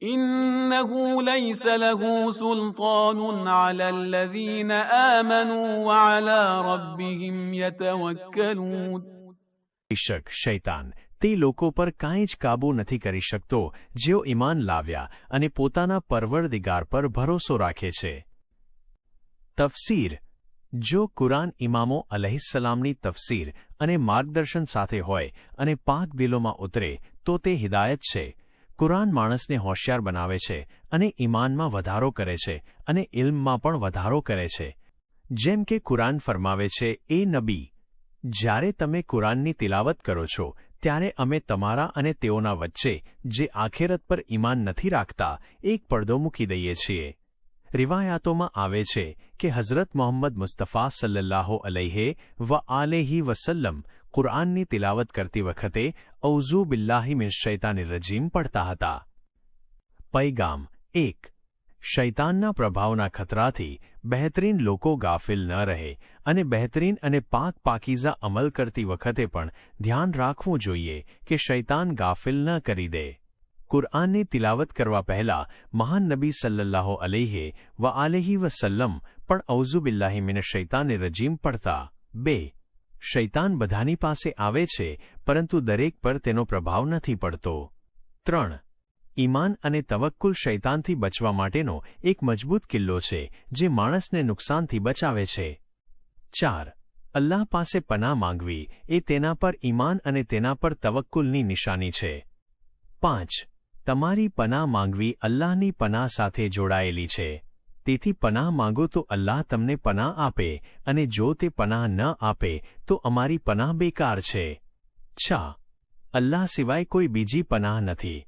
إنه ليس له سلطان على الذين آمنوا وعلى ربهم يتوكلون. શક શૈતાન તે લોકો પર કાંઈ જ કાબૂ નથી કરી શકતો જેઓ ઈમાન લાવ્યા અને પોતાના પરવરદિગાર પર ભરોસો રાખે છે. તફસીર. જો કુરાન ઇમામો અલૈહિસ્સલામની તફસીર અને માર્ગદર્શન સાથે હોય અને પાક દિલોમાં ઉતરે તો તે હિદાયત છે. કુરાન માણસને હોશિયાર બનાવે છે અને ઈમાનમાં વધારો કરે છે અને ઇલ્મમાં પણ વધારો કરે છે. જેમ કે કુરાન ફરમાવે છે, એ નબી, જ્યારે તમે કુરાનની તિલાવત કરો છો ત્યારે અમે તમારા અને તેઓના વચ્ચે જે આખેરત પર ઈમાન નથી રાખતા એક પડદો મૂકી દઈએ છીએ. રિવાયાતોમાં આવે છે કે હઝરત મોહમ્મદ મુસ્તફા સલ્લલ્લાહુ અલૈહિ વ આલિહિ વસલ્લમ કુરઆનની તિલાવત કરતી વખતે ઔઝુ બિલ્લાહિ મિનશ શૈતાનિર રજીમ પડતા હતા. પૈગામ 1. શૈતાનના પ્રભાવના ખતરાથી બહેતરીન લોકો ગાફિલ ન રહે અને બહેતરીન અને પાકીઝા અમલ કરતી વખતે પણ ધ્યાન રાખવું જોઈએ કે શૈતાન ગાફિલ ન કરી દે. કુરઆનની તિલાવત કરવા પહેલા મહાન નબી સલ્લલ્લાહુ અલૈહિ વ આલિહિ વસલ્લમ પણ ઔઝુ બિલ્લાહિ મિનશ શૈતાનિર રજીમ પડતા. 2. શૈતાન બધાની પાસે આવે છે પરંતુ દરેક પર તેનો પ્રભાવ નથી પડતો. 3. ઈમાન અને તવક્કુલ શૈતાનથી બચવા માટેનો એક મજબૂત કિલ્લો છે જે માણસને નુકસાનથી બચાવે છે. 4. અલ્લાહ પાસે પનાહ માંગવી એ તેના પર ઈમાન અને તેના પર તવક્કુલની નિશાની છે. 5. તમારી પનાહ માંગવી અલ્લાહની પનાહ સાથે જોડાયેલી છે. તેથી પનાહ માંગો તો અલ્લાહ તમને પનાહ આપે અને જો તે પનાહ ન આપે તો અમારી પનાહ બેકાર છે. 6. અલ્લાહ સિવાય કોઈ બીજી પનાહ નથી.